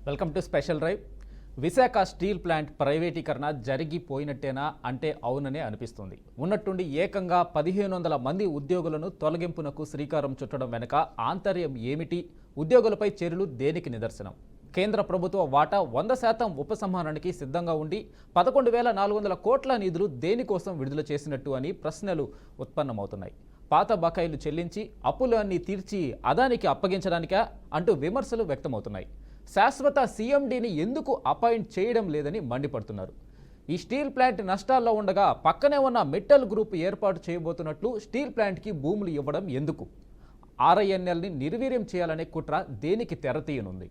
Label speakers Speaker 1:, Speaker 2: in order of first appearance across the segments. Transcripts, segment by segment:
Speaker 1: Welcome to special drive. Visakha steel plant ప్రైవేటీకరణ జరిగిపోయినట్టేనా అంటే అవుననే అనిపిస్తుంది. ఉన్నట్టుండి ఏకంగా 1500 మంది ఉద్యోగులను తొలగింపునకు శ్రీకారం చుట్టడం వెనుక ఆంతర్యం ఏమిటి? ఉద్యోగులపై చర్యలు దేనికి నిదర్శనం? కేంద్ర ప్రభుత్వ వాటా 100% ఉపసంహరణకి సిద్ధంగా ఉండి 11,400 కోట్ల నిధులు దేనికోసం విడుదల చేసినట్టు అని ప్రశ్నలు ఉత్పన్నమవుతున్నాయి. పాత బకాయిలు చెల్లించి అప్పులు అన్ని తీర్చి అదానికి అప్పగించడానికా అంటూ విమర్శలు వ్యక్తమవుతున్నాయి. శాశ్వత సీఎండీని ఎందుకు అపాయింట్ చేయడం లేదని మండిపడుతున్నారు. ఈ స్టీల్ ప్లాంట్ నష్టాల్లో ఉండగా పక్కనే ఉన్న మెటల్ గ్రూప్ ఏర్పాటు చేయబోతున్నట్లు స్టీల్ ప్లాంట్కి భూములు ఇవ్వడం ఎందుకు? ఆర్ఐఎన్ఎల్ని నిర్వీర్యం చేయాలనే కుట్ర దేనికి తెరతీయనుంది?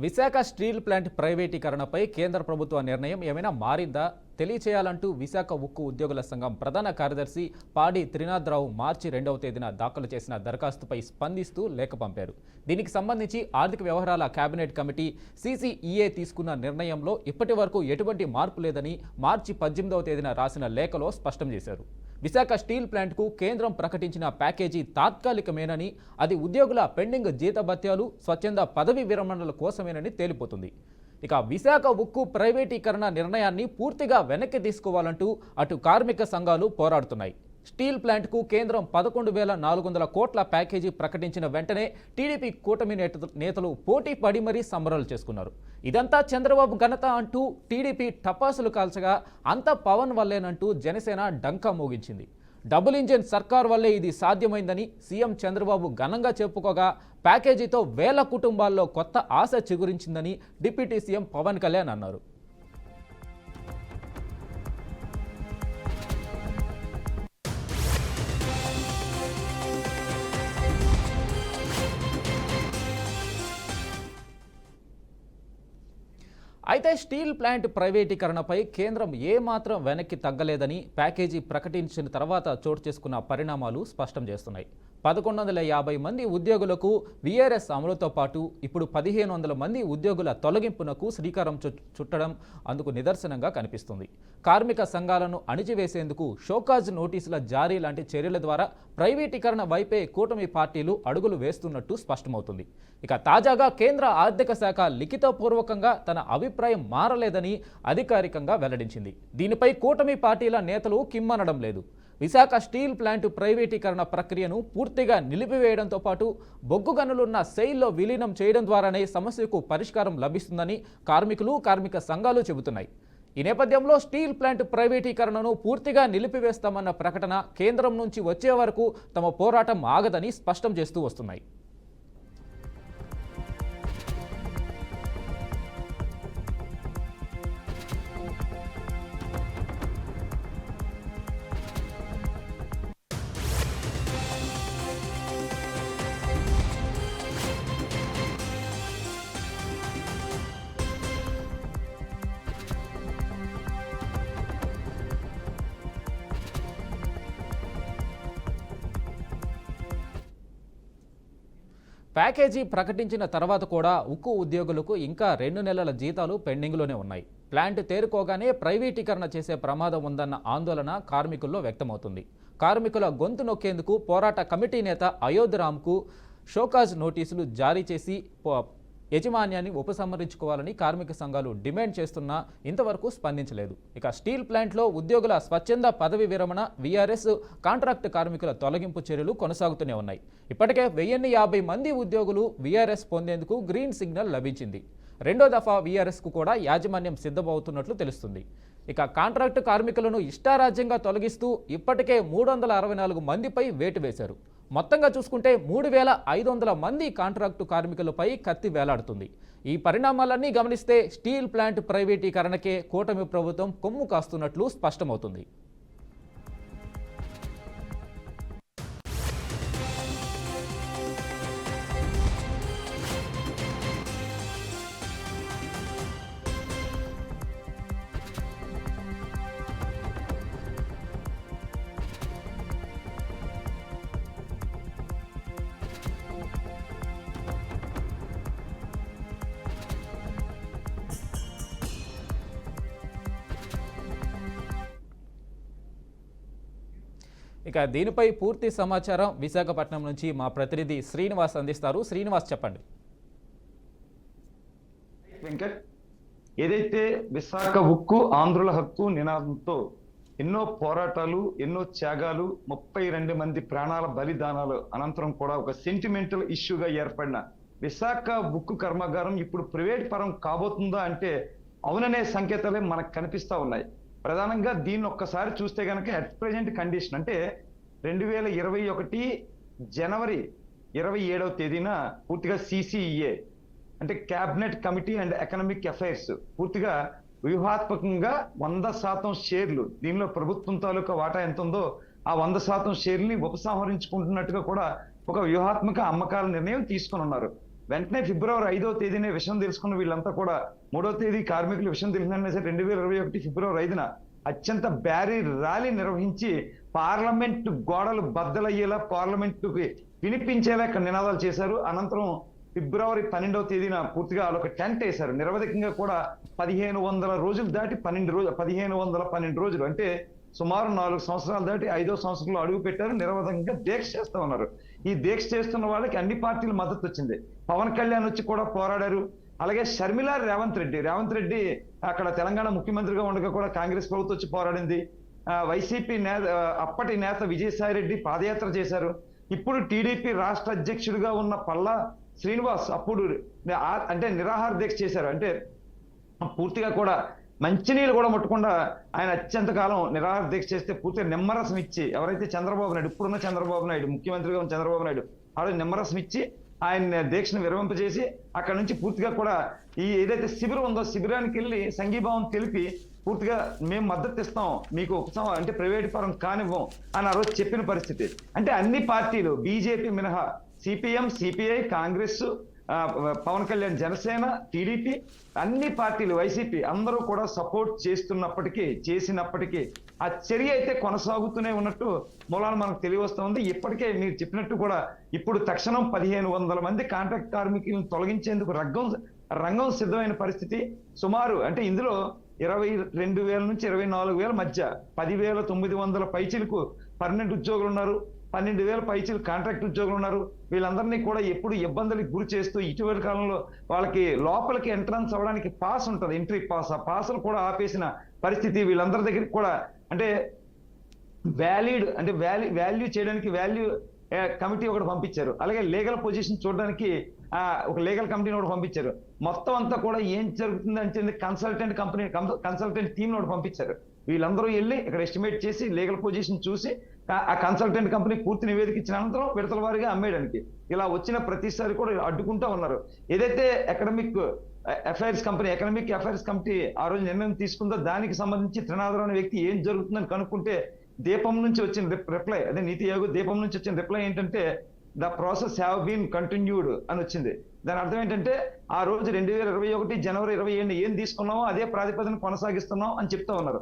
Speaker 1: విశాఖ స్టీల్ ప్లాంట్ ప్రైవేటీకరణపై కేంద్ర ప్రభుత్వ నిర్ణయం ఏమైనా మారిందా తెలియచేయాలంటూ విశాఖ ఉక్కు ఉద్యోగుల సంఘం ప్రధాన కార్యదర్శి పాడి త్రినాథరావు మార్చి 2వ తేదీన దాఖలు చేసిన దరఖాస్తుపై స్పందిస్తూ లేఖ పంపారు. దీనికి సంబంధించి ఆర్థిక వ్యవహారాల కేబినెట్ కమిటీ CCEA తీసుకున్న నిర్ణయంలో ఇప్పటి వరకు ఎటువంటి మార్పు లేదని మార్చి 18వ తేదీన రాసిన లేఖలో స్పష్టం చేశారు. విశాఖ స్టీల్ ప్లాంట్కు కేంద్రం ప్రకటించిన ప్యాకేజీ తాత్కాలికమేనని, అది ఉద్యోగుల పెండింగ్ జీతభత్యాలు, స్వచ్ఛంద పదవి విరమణల కోసమేనని తేలిపోతుంది. ఇక విశాఖ ఉక్కు ప్రైవేటీకరణ నిర్ణయాన్ని పూర్తిగా వెనక్కి తీసుకోవాలంటూ అటు కార్మిక సంఘాలు పోరాడుతున్నాయి. స్టీల్ ప్లాంట్కు కేంద్రం 11,400 కోట్ల ప్యాకేజీ ప్రకటించిన వెంటనే టీడీపీ కూటమి నేతలు పోటీ పడి మరీ సంబరాలు చేసుకున్నారు. ఇదంతా చంద్రబాబు ఘనత అంటూ టీడీపీ టపాసులు కాల్చగా అంతా పవన్ వల్లేనంటూ జనసేన డంకా మోగించింది. డబుల్ ఇంజిన్ సర్కార్ వల్లే ఇది సాధ్యమైందని సీఎం చంద్రబాబు ఘనంగా చెప్పుకోగా ప్యాకేజీతో వేల కుటుంబాల్లో కొత్త ఆశ చిగురించిందని డిప్యూటీ సీఎం పవన్ కళ్యాణ్ అన్నారు. అయితే స్టీల్ ప్లాంట్ ప్రైవేటీకరణపై కేంద్రం ఏమాత్రం వెనక్కి తగ్గలేదని ప్యాకేజీ ప్రకటించిన తర్వాత చోటు చేసుకున్న పరిణామాలు స్పష్టం చేస్తున్నాయి. 1150 మంది ఉద్యోగులకు VRS అమలుతో పాటు ఇప్పుడు 1500 మంది ఉద్యోగుల తొలగింపునకు శ్రీకారం చుట్టడం అందుకు నిదర్శనంగా కనిపిస్తుంది. కార్మిక సంఘాలను అణిచివేసేందుకు షోకాజ్ నోటీసుల జారీ లాంటి చర్యల ద్వారా ప్రైవేటీకరణ వైపే కూటమి పార్టీలు అడుగులు వేస్తున్నట్టు స్పష్టమవుతుంది. ఇక తాజాగా కేంద్ర ఆర్థిక శాఖ లిఖితపూర్వకంగా తన అభిప్రాయం మారలేదని అధికారికంగా వెల్లడించింది. దీనిపై కూటమి పార్టీల నేతలు కిమ్మనడం లేదు. విశాఖ స్టీల్ ప్లాంట్ ప్రైవేటీకరణ ప్రక్రియను పూర్తిగా నిలిపివేయడంతో పాటు బొగ్గు గనులున్న సెయిల్లో విలీనం చేయడం ద్వారానే సమస్యకు పరిష్కారం లభిస్తుందని కార్మిక సంఘాలు చెబుతున్నాయి. ఈ నేపథ్యంలో స్టీల్ ప్లాంట్ ప్రైవేటీకరణను పూర్తిగా నిలిపివేస్తామన్న ప్రకటన కేంద్రం నుంచి వచ్చే వరకు తమ పోరాటం ఆగదని స్పష్టం చేస్తూ వస్తున్నాయి. ప్యాకేజీ ప్రకటించిన తర్వాత కూడా ఉక్కు ఉద్యోగులకు ఇంకా 2 నెలల జీతాలు పెండింగ్లోనే ఉన్నాయి. ప్లాంట్ తేరుకోగానే ప్రైవేటీకరణ చేసే ప్రమాదం ఉందన్న ఆందోళన కార్మికుల్లో వ్యక్తమవుతుంది. కార్మికుల గొంతు నొక్కేందుకు పోరాట కమిటీ నేత అయోధ్య రామ్కు షోకాజ్ నోటీసులు జారీ చేసి యజమాన్యాన్ని ఉపసంహరించుకోవాలని కార్మిక సంఘాలు డిమాండ్ చేస్తున్నా ఇంతవరకు స్పందించలేదు. ఇక స్టీల్ ప్లాంట్లో ఉద్యోగుల స్వచ్ఛంద పదవి విరమణ, వీఆర్ఎస్, కాంట్రాక్ట్ కార్మికుల తొలగింపు చర్యలు కొనసాగుతూనే ఉన్నాయి. ఇప్పటికే 1050 మంది ఉద్యోగులు వీఆర్ఎస్ పొందేందుకు గ్రీన్ సిగ్నల్ లభించింది. రెండో దఫా వీఆర్ఎస్కు కూడా యాజమాన్యం సిద్ధమవుతున్నట్లు తెలుస్తుంది. ఇక కాంట్రాక్టు కార్మికులను ఇష్టారాజ్యంగా తొలగిస్తూ ఇప్పటికే 364 మందిపై వేటు వేశారు. మొత్తంగా చూసుకుంటే 3500 మంది కాంట్రాక్టు కార్మికులపై కత్తి వేలాడుతుంది. ఈ పరిణామాలన్నీ గమనిస్తే స్టీల్ ప్లాంట్ ప్రైవేటీకరణకే కూటమి ప్రభుత్వం కొమ్ము కాస్తున్నట్లు స్పష్టమవుతుంది. ఇక దీనిపై పూర్తి సమాచారం విశాఖపట్నం నుంచి మా ప్రతినిధి శ్రీనివాస్ అందిస్తారు. శ్రీనివాస్, చెప్పండి.
Speaker 2: వెంకట్, ఏదైతే విశాఖ ఉక్కు ఆంధ్రుల హక్కు నినాదంతో ఎన్నో పోరాటాలు, ఎన్నో త్యాగాలు, 32 మంది ప్రాణాల బలిదానాలు అనంతరం కూడా ఒక సెంటిమెంటల్ ఇష్యూగా ఏర్పడిన విశాఖ ఉక్కు కర్మాగారం ఇప్పుడు ప్రైవేట్ పరం కాబోతుందా అంటే అవుననే సంకేతాలే మనకు కనిపిస్తా ఉన్నాయి. ప్రధానంగా దీన్ని ఒక్కసారి చూస్తే కనుక అట్ ప్రెజెంట్ కండిషన్ అంటే 2021 జనవరి 27వ తేదీన పూర్తిగా CCEA అంటే cabinet committee and economic affairs పూర్తిగా వ్యూహాత్మకంగా 100% షేర్లు, దీనిలో ప్రభుత్వం తాలూకా వాటా ఎంత ఉందో ఆ 100% షేర్ని ఉపసంహరించుకుంటున్నట్టుగా కూడా ఒక వ్యూహాత్మక అమ్మకాల నిర్ణయం తీసుకుని ఉన్నారు. వెంటనే ఫిబ్రవరి 5వ తేదీనే విషయం తెలుసుకున్న వీళ్ళంతా కూడా 3వ తేదీ కార్మికులు విషయం తెలిసిందనే సరే 2021 ఫిబ్రవరి 5న అత్యంత భారీ ర్యాలీ నిర్వహించి పార్లమెంట్ గోడలు బద్దలయ్యేలా, పార్లమెంటుకి వినిపించేలా ఇక్కడ నినాదాలు చేశారు. అనంతరం ఫిబ్రవరి 12వ తేదీన పూర్తిగా వాళ్ళొక టెంట్ వేశారు. నిరవధికంగా కూడా 1500 రోజులు దాటి 1512 రోజులు అంటే సుమారు 4 సంవత్సరాలు దాటి 5వ సంవత్సరంలో అడుగు పెట్టారు. నిరవధికంగా దీక్ష చేస్తూ ఉన్నారు. ఈ దీక్ష చేస్తున్న వాళ్ళకి అన్ని పార్టీల మద్దతు వచ్చింది. పవన్ కళ్యాణ్ వచ్చి కూడా పోరాడారు. అలాగే షర్మిల, రేవంత్ రెడ్డి అక్కడ తెలంగాణ ముఖ్యమంత్రిగా ఉండగా కూడా కాంగ్రెస్ ప్రభుత్వం వచ్చి పోరాడింది. వైసీపీ అప్పటి నేత విజయసాయి రెడ్డి పాదయాత్ర చేశారు. ఇప్పుడు టీడీపీ రాష్ట్ర అధ్యక్షుడిగా ఉన్న పల్లా శ్రీనివాస్ అప్పుడు అంటే నిరాహార దీక్ష చేశారు. అంటే పూర్తిగా కూడా మంచినీళ్ళు కూడా ముట్టకుండా ఆయన అత్యంత కాలం నిరాహార దీక్ష చేస్తే పూర్తిగా నిమ్మరసం ఇచ్చి, ఎవరైతే చంద్రబాబు నాయుడు, ఇప్పుడున్న చంద్రబాబు నాయుడు, ముఖ్యమంత్రిగా ఉన్న చంద్రబాబు నాయుడు ఆవిడ నిమ్మరసం ఇచ్చి ఆయన దీక్షను విరమింపజేసి అక్కడ నుంచి పూర్తిగా కూడా ఈ ఏదైతే శిబిరం ఉందో శిబిరానికి వెళ్ళి సంఘీభావం తెలిపి పూర్తిగా మేము మద్దతు ఇస్తాం, మీకు అంటే ప్రైవేట్ పరం కానివ్వం అని ఆ రోజు చెప్పిన పరిస్థితి. అంటే అన్ని పార్టీలు బీజేపీ మినహా CPM, CPI, Congress, Pawan Kalyan Janasena, TDP, అన్ని పార్టీలు, వైసీపీ అందరూ కూడా సపోర్ట్ చేసినప్పటికీ ఆ చర్య అయితే కొనసాగుతూనే ఉన్నట్టు మూలాలు మనకు తెలియవస్తుంది. ఇప్పటికే మీరు చెప్పినట్టు కూడా ఇప్పుడు తక్షణం 1500 మంది కాంట్రాక్ట్ కార్మికులను తొలగించేందుకు రంగం సిద్ధమైన పరిస్థితి. సుమారు అంటే ఇందులో 22,000 నుంచి 24,000 మధ్య 10,900 పైచీలకు పర్మనెంట్ ఉద్యోగులు ఉన్నారు. 12,000 పైచీలు కాంట్రాక్ట్ ఉద్యోగులు ఉన్నారు. వీళ్ళందరినీ కూడా ఎప్పుడు ఇబ్బందులకు గురి చేస్తూ ఇటీవల కాలంలో వాళ్ళకి లోపలికి ఎంట్రన్స్ అవ్వడానికి పాస్ ఉంటుంది, ఎంట్రీ పాస్, ఆ పాసులు కూడా ఆపేసిన పరిస్థితి. వీళ్ళందరి దగ్గరికి కూడా అంటే వ్యాలిడ్ అంటే వాల్యూ చేయడానికి వాల్యూ కమిటీ ఒకటి పంపించారు. అలాగే లీగల్ పొజిషన్ చూడడానికి ఒక లీగల్ కమిటీని ఒకటి పంపించారు. మొత్తం అంతా కూడా ఏం జరుగుతుంది అంటే కన్సల్టెంట్ టీమ్ ఒకటి పంపించారు. వీళ్ళందరూ వెళ్ళి ఇక్కడ ఎస్టిమేట్ చేసి లీగల్ పొజిషన్ చూసి ఆ కన్సల్టెంట్ కంపెనీ పూర్తి నివేదిక ఇచ్చిన అనంతరం విడతల వారీగా అమ్మేయడానికి ఇలా వచ్చిన ప్రతిసారి కూడా అడ్డుకుంటూ ఉన్నారు. ఏదైతే ఎకనామిక్ అఫైర్స్ కమిటీ ఆ రోజు నిర్ణయం తీసుకుందో దానికి సంబంధించి త్రినాథరావు అనే వ్యక్తి ఏం జరుగుతుందని కనుక్కుంటే దీపం నుంచి వచ్చిన రిప్లై, అదే నీతి ఆయోగ్ దీపం నుంచి వచ్చిన రిప్లై ఏంటంటే the process have been continued అని వచ్చింది. దాని అర్థం ఏంటంటే ఆ రోజు 2021 జనవరి 27 ఏం తీసుకున్నామో అదే ప్రాతిపదికన కొనసాగిస్తున్నాం అని చెప్తా ఉన్నారు.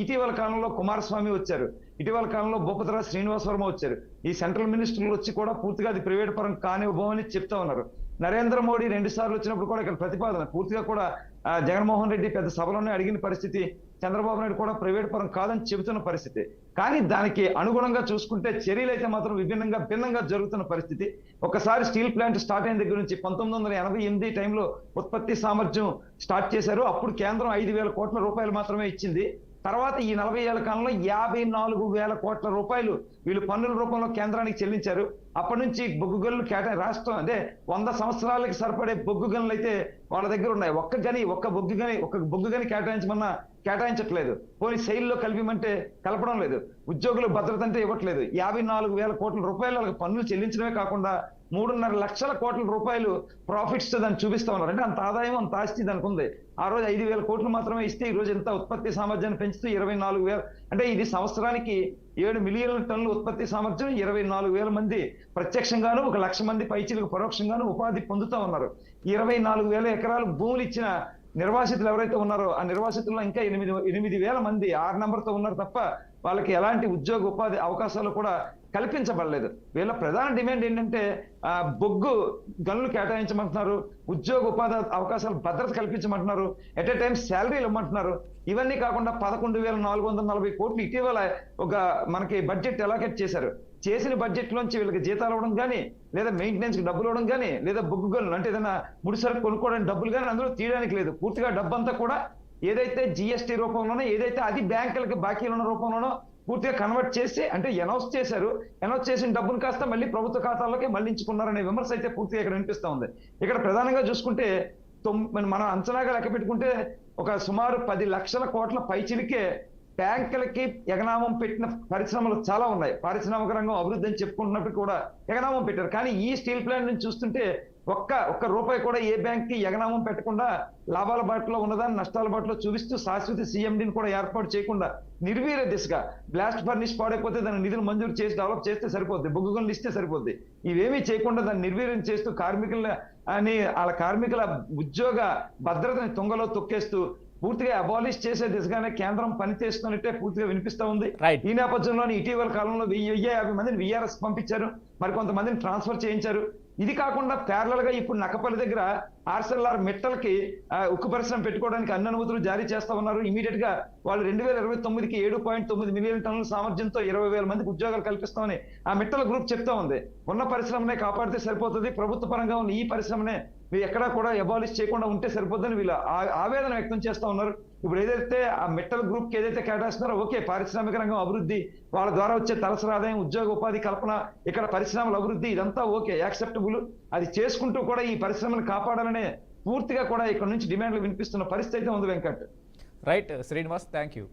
Speaker 2: ఇటీవల కాలంలో కుమారస్వామి వచ్చారు, ఇటీవల కాలంలో భూపతిరాజు శ్రీనివాస్ వర్మ వచ్చారు. ఈ సెంట్రల్ మినిస్టర్లు వచ్చి కూడా పూర్తిగా అది ప్రైవేట్ పరం కానివ్వబోమని చెప్తా ఉన్నారు. నరేంద్ర మోడీ 2 సార్లు వచ్చినప్పుడు కూడా ఇక్కడ ప్రతిపాదన పూర్తిగా కూడా జగన్మోహన్ రెడ్డి పెద్ద సభలోనే అడిగిన పరిస్థితి. చంద్రబాబు నాయుడు కూడా ప్రైవేట్ పరం కాదని చెబుతున్న పరిస్థితి. కానీ దానికి అనుగుణంగా చూసుకుంటే చర్యలు అయితే మాత్రం భిన్నంగా జరుగుతున్న పరిస్థితి. ఒకసారి స్టీల్ ప్లాంట్ స్టార్ట్ అయిన దగ్గర నుంచి 1988 టైంలో ఉత్పత్తి సామర్థ్యం స్టార్ట్ చేశారు. అప్పుడు కేంద్రం 5,000 కోట్ల రూపాయలు మాత్రమే ఇచ్చింది. తర్వాత ఈ 40 ఏళ్ల కాలంలో 54,000 కోట్ల రూపాయలు వీళ్ళు పన్నుల రూపంలో కేంద్రానికి చెల్లించారు. అప్పటి నుంచి బొగ్గు గనులు రాష్ట్రం అంటే 100 సంవత్సరాలకి సరిపడే బొగ్గు గనులు అయితే వాళ్ళ దగ్గర ఉన్నాయి. ఒక్క బొగ్గు గని కేటాయించమన్నా కేటాయించట్లేదు. పోనీ శైలిలో కలిపిమంటే కలపడం లేదు. ఉద్యోగులు భద్రత అంటే ఇవ్వట్లేదు. 54,000 కోట్ల రూపాయలు వాళ్ళకి పన్నులు చెల్లించడమే కాకుండా 3.5 లక్షల కోట్ల రూపాయలు ప్రాఫిట్స్ దాన్ని చూపిస్తా ఉన్నారు. అంటే అంత ఆదాయం, అంత ఆస్తి దానికి ఉంది. ఆ రోజు 5,000 కోట్లు మాత్రమే ఇస్తే ఈ రోజు ఎంత ఉత్పత్తి సామర్థ్యాన్ని పెంచుతూ 24,000, అంటే ఇది సంవత్సరానికి 7 మిలియన్ల టన్నుల ఉత్పత్తి సామర్థ్యం, 24,000 మంది ప్రత్యక్షంగాను 1 లక్ష మంది పైచీలకు పరోక్షంగాను ఉపాధి పొందుతా ఉన్నారు. 24,000 ఎకరాలు భూములు ఇచ్చిన నిర్వాసితులు ఎవరైతే ఉన్నారో ఆ నిర్వాసితుల్లో ఇంకా 8,000 మంది 6 నెంబర్తో ఉన్నారు తప్ప వాళ్ళకి ఎలాంటి ఉద్యోగ ఉపాధి అవకాశాలు కూడా కల్పించబడలేదు. వీళ్ళ ప్రధాన డిమాండ్ ఏంటంటే బొగ్గు గనులు కేటాయించమంటున్నారు, ఉద్యోగ ఉపాధి అవకాశాలు భద్రత కల్పించమంటున్నారు, ఎట్ ఎ టైం శాలరీలు ఇవ్వమంటున్నారు. ఇవన్నీ కాకుండా 11,440 కోట్లు ఇటీవల మనకి బడ్జెట్ అలొకేట్ చేశారు. చేసిన బడ్జెట్ లోంచి వీళ్ళకి జీతాలు ఇవ్వడం కానీ, లేదా మెయింటెనెన్స్ కి డబ్బులు ఇవ్వడం కానీ, లేదా బొగ్గు గనులు అంటే ఏదైనా ముడిసరుకు కొనుక్కోవడానికి డబ్బులు కానీ అందులో తీయడానికి లేదు. పూర్తిగా డబ్బంతా కూడా ఏదైతే జిఎస్టీ రూపంలోనో, ఏదైతే అది బ్యాంకులకి బాకీలు ఉన్న రూపంలోనో పూర్తిగా కన్వర్ట్ చేసి, అంటే అనౌన్స్ చేసిన డబ్బును కాస్త మళ్ళీ ప్రభుత్వ ఖాతాల్లోకి మళ్లించుకున్నారనే విమర్శ అయితే పూర్తిగా ఇక్కడ వినిపిస్తా ఉంది. ఇక్కడ ప్రధానంగా చూసుకుంటే మనం అంచనాగా లెక్క పెట్టుకుంటే ఒక సుమారు 10 లక్షల కోట్ల పైచిలికే బ్యాంకులకి ఎగనామం పెట్టిన పరిశ్రమలు చాలా ఉన్నాయి. పారిశ్రామిక రంగం అభివృద్ధి అని చెప్పుకుంటున్నప్పుడు కూడా ఎగనామం పెట్టారు. కానీ ఈ స్టీల్ ప్లాంట్ నుంచి చూస్తుంటే ఒక్క రూపాయి కూడా ఏ బ్యాంక్ కి ఎగనామం పెట్టకుండా లాభాల బాటలో ఉన్నదాన్ని నష్టాల బాటలో చూపిస్తూ శాశ్వత సిఎండిని కూడా ఏర్పాటు చేయకుండా నిర్వీర్య దిశగా బ్లాస్ట్ ఫర్నిష్ పాడైపోతే దాని నిధులు మంజూరు చేసి డెవలప్ చేస్తే సరిపోద్ది, బొగ్గు గనులు ఇస్తే సరిపోద్ది. ఇవేమీ చేయకుండా దాన్ని నిర్వీర్యం చేస్తూ వాళ్ళ కార్మికుల ఉద్యోగ భద్రతని తుంగలో తొక్కేస్తూ పూర్తిగా అబాలిష్ చేసే దిశగానే కేంద్రం పనిచేస్తున్నట్టే పూర్తిగా వినిపిస్తా ఉంది. ఈ నేపథ్యంలోనే ఇటీవల కాలంలో 1,050 మందిని విఆర్ఎస్ పంపించారు, మరికొంతమందిని ట్రాన్స్ఫర్ చేయించారు. ఇది కాకుండా ప్యారలల్ గా ఇప్పుడు నక్కపల్లి దగ్గర ఆర్సెల్ఆర్ మిట్టల్కి ఉక్కు పరిశ్రమ పెట్టుకోవడానికి అన్ని అనుమతులు జారీ చేస్తా ఉన్నారు. ఇమీడియట్ గా వాళ్ళు 2029కి 7.9 మిలియన్ టన్నుల సామర్థ్యంతో 20,000 మందికి ఉద్యోగాలు కల్పిస్తామని ఆ మిట్టల గ్రూప్ చెప్తా ఉంది. ఉన్న పరిశ్రమనే కాపాడితే సరిపోతుంది, ప్రభుత్వ పరంగా ఉన్న ఈ పరిశ్రమనే మీరు ఎక్కడా కూడా అబాలిష్ చేయకుండా ఉంటే సరిపోతుందని వీళ్ళు ఆవేదన వ్యక్తం చేస్తా ఉన్నారు. ఇప్పుడు ఏదైతే ఆ మెటల్ గ్రూప్ కి ఏదైతే కేటాయిస్తున్నారో ఓకే, పారిశ్రామిక రంగం అభివృద్ధి, వాళ్ళ ద్వారా వచ్చే తలసరి ఆదాయం, ఉద్యోగ ఉపాధి కల్పన, ఇక్కడ పరిశ్రమల అభివృద్ధి, ఇదంతా ఓకే, యాక్సెప్టబుల్. అది చేసుకుంటూ కూడా ఈ పరిశ్రమను కాపాడాలనే పూర్తిగా కూడా ఇక్కడ నుంచి డిమాండ్లు వినిపిస్తున్న పరిస్థితి అయితే ఉంది Venkat.
Speaker 1: Right Srinivas, thank you.